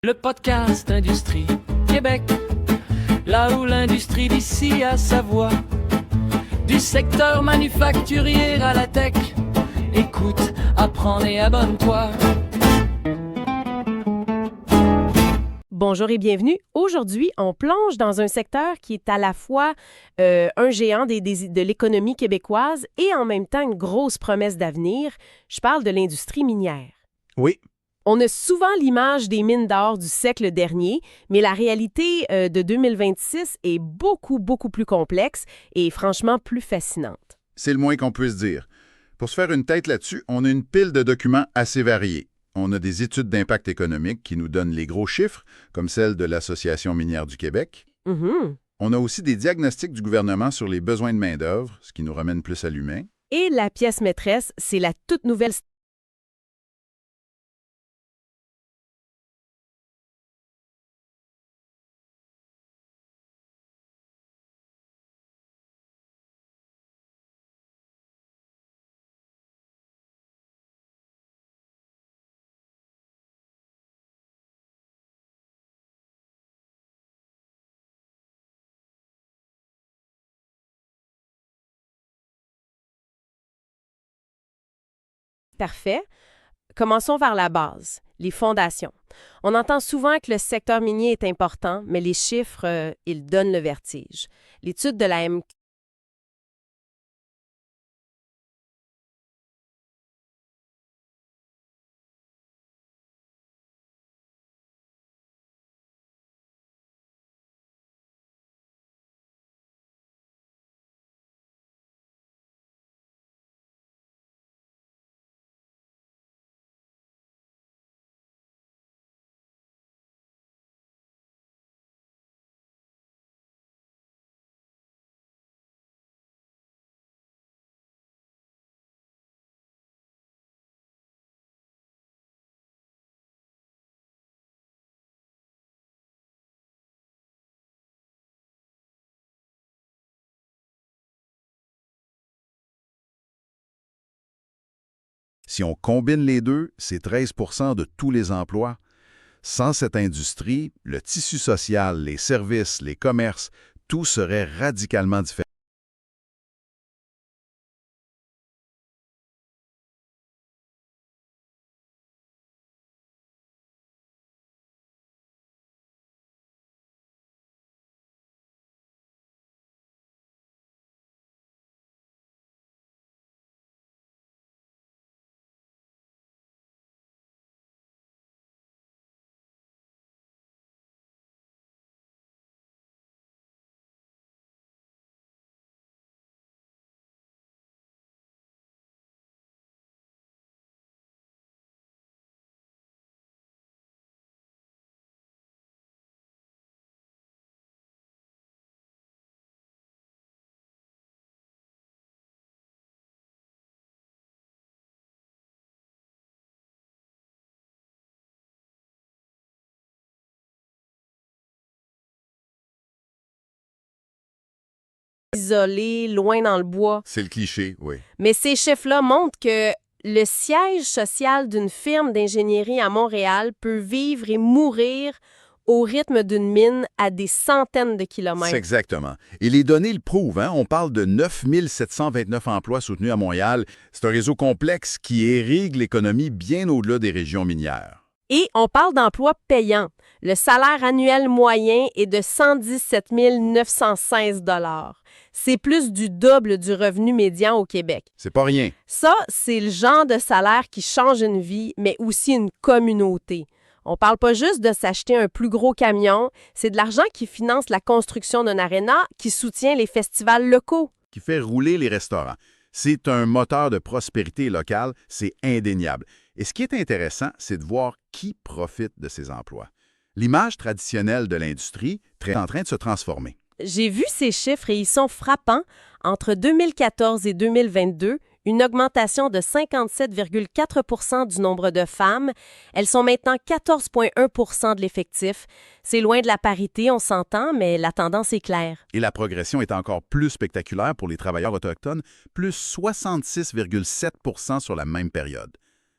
Le podcast Industrie Québec, là où l'industrie d'ici a sa voix. Du secteur manufacturier à la tech, écoute, apprends et abonne-toi. Bonjour et bienvenue. Aujourd'hui, on plonge dans un secteur qui est à la fois un géant de l'économie québécoise et en même temps une grosse promesse d'avenir. Je parle de l'industrie minière. Oui. On a souvent l'image des mines d'or du siècle dernier, mais la réalité de 2026 est beaucoup plus complexe et franchement plus fascinante. C'est le moins qu'on puisse dire. Pour se faire une tête là-dessus, on a une pile de documents assez variés. On a des études d'impact économique qui nous donnent les gros chiffres, comme celle de l'Association minière du Québec. On a aussi des diagnostics du gouvernement sur les besoins de main-d'œuvre, ce qui nous ramène plus à l'humain. Et la pièce maîtresse, c'est la toute nouvelle Parfait. Commençons par la base, les fondations. On entend souvent que le secteur minier est important, mais les chiffres, ils donnent le vertige. L'étude de la MQ Si on combine les deux, c'est 13 % de tous les emplois. Sans cette industrie, le tissu social, les services, les commerces, tout serait radicalement différent. isolée, loin dans le bois. C'est le cliché, oui. Mais ces chiffres-là montrent que le siège social d'une firme d'ingénierie à Montréal peut vivre et mourir au rythme d'une mine à des centaines de C'est kilomètres. exactement. Et les données le prouvent. On parle de 9 729 emplois soutenus à Montréal. C'est un réseau complexe qui irrigue l'économie bien au-delà des régions minières. Et on parle d'emplois payants. Le salaire annuel moyen est de 117 916 $. C'est plus du double du revenu médian au Québec. C'est pas rien. Ça, c'est le genre de salaire qui change une vie, mais aussi une communauté. On parle pas juste de s'acheter un plus gros camion, c'est de l'argent qui finance la construction d'un aréna, qui soutient les festivals locaux. Qui fait rouler les restaurants. C'est un moteur de prospérité locale, c'est indéniable. Et ce qui est intéressant, c'est de voir qui profite de ces emplois. L'image traditionnelle de l'industrie est en train de se transformer. J'ai vu ces chiffres et ils sont frappants. Entre 2014 et 2022, une augmentation de 57,4 % du nombre de femmes. Elles sont maintenant 14,1 % de l'effectif. C'est loin de la parité, on s'entend, mais la tendance est claire. Et la progression est encore plus spectaculaire pour les travailleurs autochtones, plus 66,7 % sur la même période.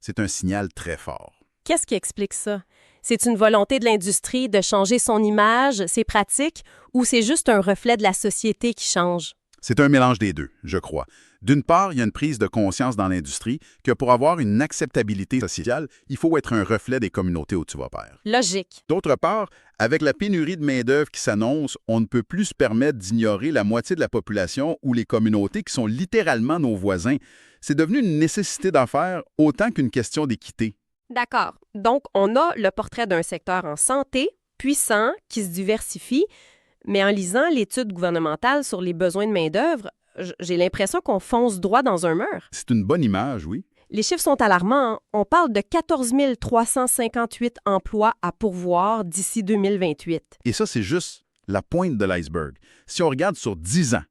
C'est un signal très fort. Qu'est-ce qui explique ça? C'est une volonté de l'industrie de changer son image, ses pratiques, ou c'est juste un reflet de la société qui change? C'est un mélange des deux, je crois. D'une part, il y a une prise de conscience dans l'industrie que pour avoir une acceptabilité sociale, il faut être un reflet des communautés où tu vas faire. Logique. D'autre part, avec la pénurie de main-d'œuvre qui s'annonce, on ne peut plus se permettre d'ignorer la moitié de la population ou les communautés qui sont littéralement nos voisins. C'est devenu une nécessité d'affaires autant qu'une question d'équité. D'accord. Donc, on a le portrait d'un secteur en santé, puissant, qui se diversifie, mais en lisant l'étude gouvernementale sur les besoins de main-d'œuvre, j'ai l'impression qu'on fonce droit dans un mur. C'est une bonne image, oui. Les chiffres sont alarmants, hein? On parle de 14 358 emplois à pourvoir d'ici 2028. Et ça, c'est juste la pointe de l'iceberg. Si on regarde sur 10 ans,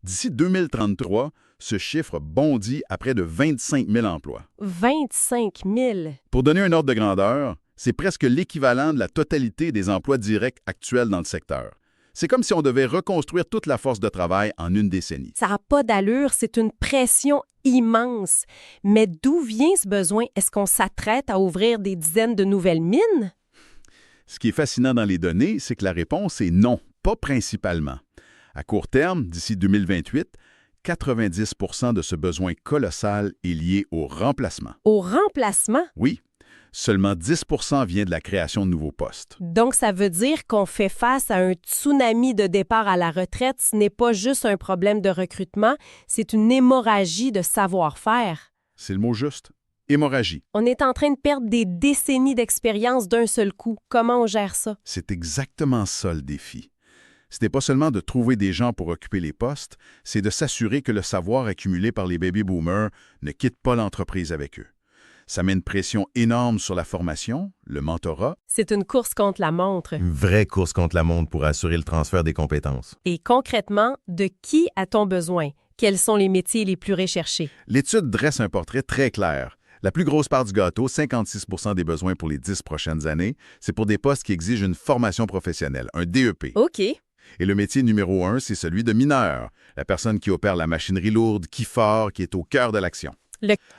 d'ici 2033, ce chiffre bondit à près de 25 000 emplois. 25 000! Pour donner un ordre de grandeur, c'est presque l'équivalent de la totalité des emplois directs actuels dans le secteur. C'est comme si on devait reconstruire toute la force de travail en une décennie. Ça n'a pas d'allure, c'est une pression immense. Mais d'où vient ce besoin? Est-ce qu'on s'apprête à ouvrir des dizaines de nouvelles mines? Ce qui est fascinant dans les données, c'est que la réponse est non, pas principalement. À court terme, d'ici 2028, 90 % de ce besoin colossal est lié au remplacement. Au remplacement? Oui, seulement 10 % vient de la création de nouveaux postes. Donc, ça veut dire qu'on fait face à un tsunami de départ à la retraite. Ce n'est pas juste un problème de recrutement, c'est une hémorragie de savoir-faire. C'est le mot juste. Hémorragie. On est en train de perdre des décennies d'expérience d'un seul coup. Comment on gère ça? C'est exactement ça le défi. Ce n'est pas seulement de trouver des gens pour occuper les postes, c'est de s'assurer que le savoir accumulé par les baby-boomers ne quitte pas l'entreprise avec eux. Ça met une pression énorme sur la formation, le mentorat. C'est une course contre la montre. Une vraie course contre la montre pour assurer le transfert des compétences. Et concrètement, de qui a-t-on besoin? Quels sont les métiers les plus recherchés? L'étude dresse un portrait très clair. La plus grosse part du gâteau, 56 % des besoins pour les 10 prochaines années, c'est pour des postes qui exigent une formation professionnelle, un DEP. OK. Et le métier numéro 1, c'est celui de mineur, la personne qui opère la machinerie lourde, qui fort, qui est au cœur de l'action.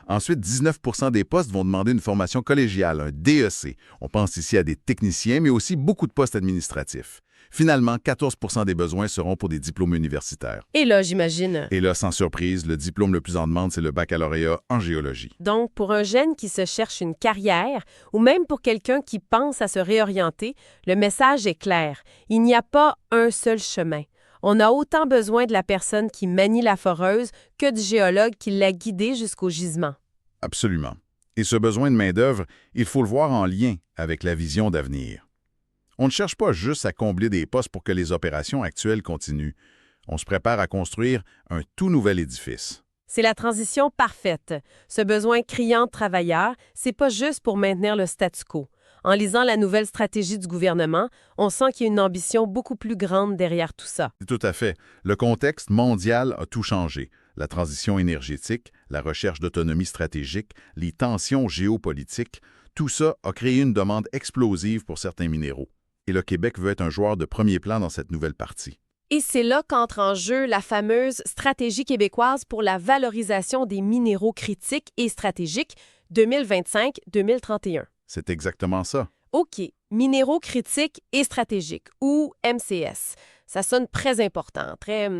Ensuite, 19 % des postes vont demander une formation collégiale, un DEC. On pense ici à des techniciens, mais aussi beaucoup de postes administratifs. Finalement, 14 % des besoins seront pour des diplômes universitaires. Et là, j'imagine. Et là, sans surprise, le diplôme le plus en demande, c'est le baccalauréat en géologie. Donc, pour un jeune qui se cherche une carrière, ou même pour quelqu'un qui pense à se réorienter, le message est clair. Il n'y a pas un seul chemin. On a autant besoin de la personne qui manie la foreuse que du géologue qui l'a guidée jusqu'au gisement. Absolument. Et ce besoin de main-d'œuvre, il faut le voir en lien avec la vision d'avenir. On ne cherche pas juste à combler des postes pour que les opérations actuelles continuent. On se prépare à construire un tout nouvel édifice. C'est la transition parfaite. Ce besoin criant de travailleurs, c'est pas juste pour maintenir le statu quo. En lisant la nouvelle stratégie du gouvernement, on sent qu'il y a une ambition beaucoup plus grande derrière tout ça. Tout à fait. Le contexte mondial a tout changé. La transition énergétique, la recherche d'autonomie stratégique, les tensions géopolitiques, tout ça a créé une demande explosive pour certains minéraux. Et le Québec veut être un joueur de premier plan dans cette nouvelle partie. Et c'est là qu'entre en jeu la fameuse stratégie québécoise pour la valorisation des minéraux critiques et stratégiques 2025-2031. C'est exactement ça. OK, minéraux critiques et stratégiques, ou MCS. Ça sonne très important, très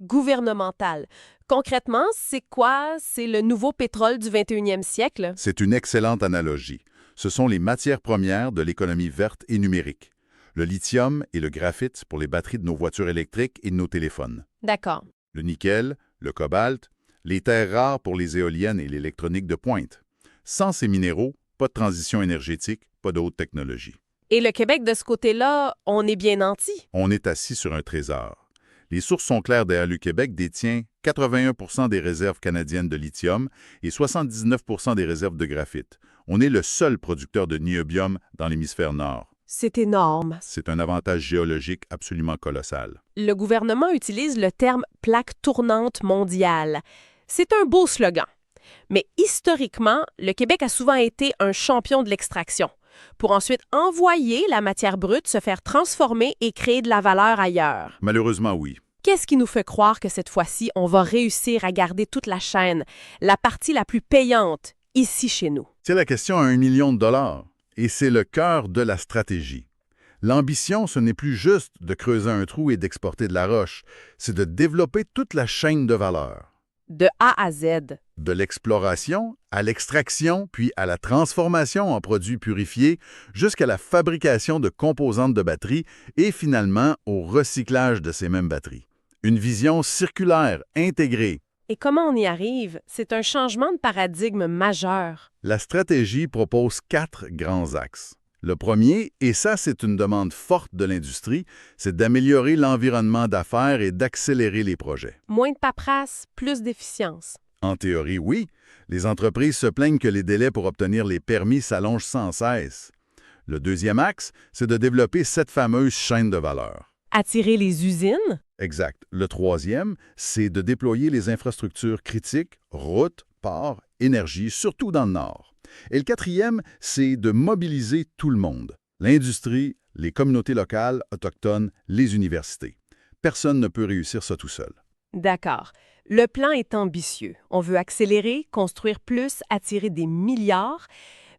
gouvernemental. Concrètement, c'est quoi? C'est le nouveau pétrole du 21e siècle? C'est une excellente analogie. Ce sont les matières premières de l'économie verte et numérique. Le lithium et le graphite pour les batteries de nos voitures électriques et de nos téléphones. D'accord. Le nickel, le cobalt, les terres rares pour les éoliennes et l'électronique de pointe. Sans ces minéraux, pas de transition énergétique, pas de haute technologie. Et le Québec, de ce côté-là, on est bien nanti? On est assis sur un trésor. Les sources sont claires, DALU Québec détient 81 % des réserves canadiennes de lithium et 79 % des réserves de graphite. On est le seul producteur de niobium dans l'hémisphère nord. C'est énorme. C'est un avantage géologique absolument colossal. Le gouvernement utilise le terme « plaque tournante mondiale ». C'est un beau slogan. Mais historiquement, le Québec a souvent été un champion de l'extraction, pour ensuite envoyer la matière brute se faire transformer et créer de la valeur ailleurs. Malheureusement, oui. Qu'est-ce qui nous fait croire que cette fois-ci, on va réussir à garder toute la chaîne, la partie la plus payante, ici chez nous? C'est la question à $1 million. Et c'est le cœur de la stratégie. L'ambition, ce n'est plus juste de creuser un trou et d'exporter de la roche, c'est de développer toute la chaîne de valeur. De A à Z. De l'exploration à l'extraction, puis à la transformation en produits purifiés, jusqu'à la fabrication de composantes de batteries et finalement au recyclage de ces mêmes batteries. Une vision circulaire, intégrée. Et comment on y arrive? C'est un changement de paradigme majeur. La stratégie propose 4 grands axes. Le premier, et ça c'est une demande forte de l'industrie, c'est d'améliorer l'environnement d'affaires et d'accélérer les projets. Moins de paperasse, plus d'efficience. En théorie, oui. Les entreprises se plaignent que les délais pour obtenir les permis s'allongent sans cesse. Le deuxième axe, c'est de développer cette fameuse chaîne de valeur. Attirer les usines? Exact. Le troisième, c'est de déployer les infrastructures critiques, routes, ports, énergie, surtout dans le Nord. Et le quatrième, c'est de mobiliser tout le monde. L'industrie, les communautés locales, autochtones, les universités. Personne ne peut réussir ça tout seul. D'accord. Le plan est ambitieux. On veut accélérer, construire plus, attirer des milliards.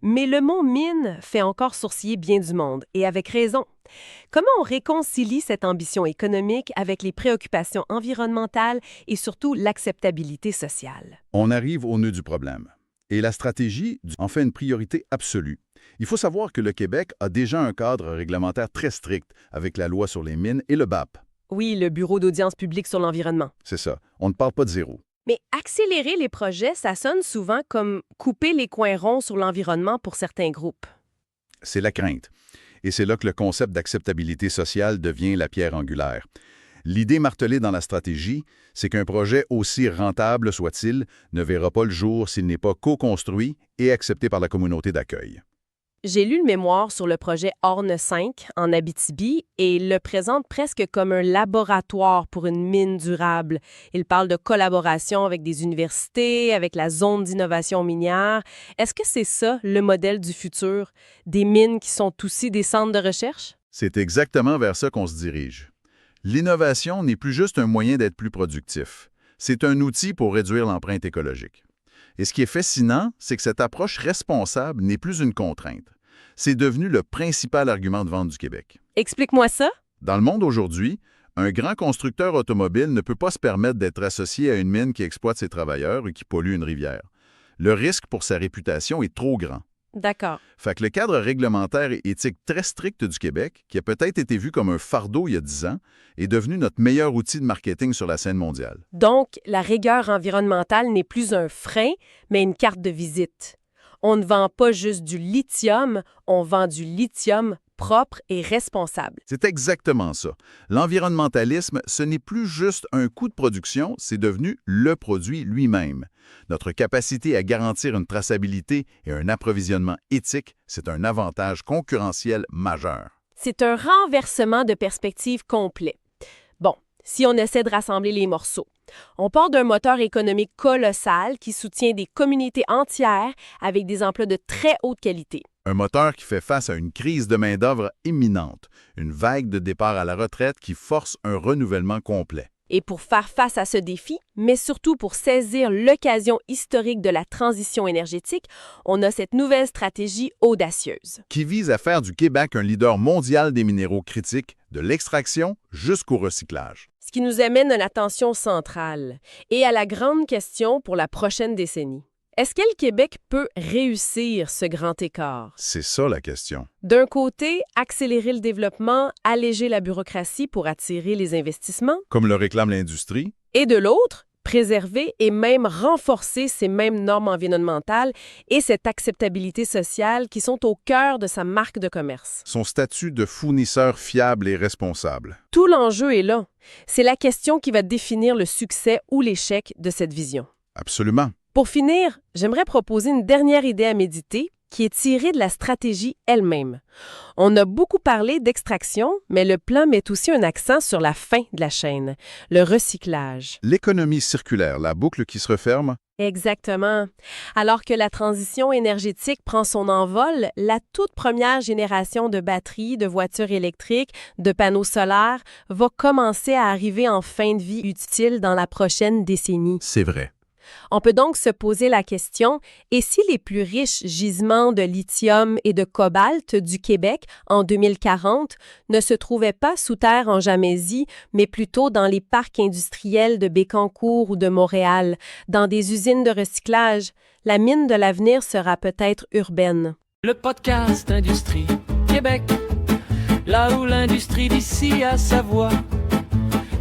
Mais le mot mine fait encore sourciller bien du monde, et avec raison. Comment on réconcilie cette ambition économique avec les préoccupations environnementales et surtout l'acceptabilité sociale? On arrive au nœud du problème. Et la stratégie en fait une priorité absolue. Il faut savoir que le Québec a déjà un cadre réglementaire très strict avec la loi sur les mines et le BAP. Oui, le Bureau d'audience publique sur l'environnement. C'est ça. On ne parle pas de zéro. Mais accélérer les projets, ça sonne souvent comme couper les coins ronds sur l'environnement pour certains groupes. C'est la crainte. Et c'est là que le concept d'acceptabilité sociale devient la pierre angulaire. L'idée martelée dans la stratégie, c'est qu'un projet, aussi rentable soit-il, ne verra pas le jour s'il n'est pas co-construit et accepté par la communauté d'accueil. J'ai lu le mémoire sur le projet Orne 5 en Abitibi et il le présente presque comme un laboratoire pour une mine durable. Il parle de collaboration avec des universités, avec la zone d'innovation minière. Est-ce que c'est ça, le modèle du futur? Des mines qui sont aussi des centres de recherche? C'est exactement vers ça qu'on se dirige. L'innovation n'est plus juste un moyen d'être plus productif. C'est un outil pour réduire l'empreinte écologique. Et ce qui est fascinant, c'est que cette approche responsable n'est plus une contrainte. C'est devenu le principal argument de vente du Québec. Explique-moi ça. Dans le monde aujourd'hui, un grand constructeur automobile ne peut pas se permettre d'être associé à une mine qui exploite ses travailleurs et qui pollue une rivière. Le risque pour sa réputation est trop grand. D'accord. Fait que le cadre réglementaire et éthique très strict du Québec, qui a peut-être été vu comme un fardeau il y a 10 ans, est devenu notre meilleur outil de marketing sur la scène mondiale. Donc, la rigueur environnementale n'est plus un frein, mais une carte de visite. On ne vend pas juste du lithium, on vend du lithium propre et responsable. C'est exactement ça. L'environnementalisme, ce n'est plus juste un coût de production, c'est devenu le produit lui-même. Notre capacité à garantir une traçabilité et un approvisionnement éthique, c'est un avantage concurrentiel majeur. C'est un renversement de perspective complet. Bon, si on essaie de rassembler les morceaux. On part d'un moteur économique colossal qui soutient des communautés entières avec des emplois de très haute qualité. Un moteur qui fait face à une crise de main-d'œuvre imminente, une vague de départ à la retraite qui force un renouvellement complet. Et pour faire face à ce défi, mais surtout pour saisir l'occasion historique de la transition énergétique, on a cette nouvelle stratégie audacieuse. Qui vise à faire du Québec un leader mondial des minéraux critiques, de l'extraction jusqu'au recyclage. Ce qui nous amène à l'attention centrale et à la grande question pour la prochaine décennie. Est-ce que le Québec peut réussir ce grand écart? C'est ça la question. D'un côté, accélérer le développement, alléger la bureaucratie pour attirer les investissements. Comme le réclame l'industrie. Et de l'autre, préserver et même renforcer ces mêmes normes environnementales et cette acceptabilité sociale qui sont au cœur de sa marque de commerce. Son statut de fournisseur fiable et responsable. Tout l'enjeu est là. C'est la question qui va définir le succès ou l'échec de cette vision. Absolument. Pour finir, j'aimerais proposer une dernière idée à méditer qui est tirée de la stratégie elle-même. On a beaucoup parlé d'extraction, mais le plan met aussi un accent sur la fin de la chaîne, le recyclage. L'économie circulaire, la boucle qui se referme. Exactement. Alors que la transition énergétique prend son envol, la toute première génération de batteries, de voitures électriques, de panneaux solaires va commencer à arriver en fin de vie utile dans la prochaine décennie. C'est vrai. On peut donc se poser la question, et si les plus riches gisements de lithium et de cobalt du Québec en 2040 ne se trouvaient pas sous terre en Jamésie, mais plutôt dans les parcs industriels de Bécancour ou de Montréal, dans des usines de recyclage? La mine de l'avenir sera peut-être urbaine. Le podcast Industrie Québec, là où l'industrie d'ici a sa voix.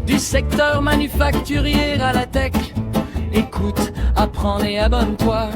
Du secteur manufacturier à la tech, écoute, apprends et abonne-toi.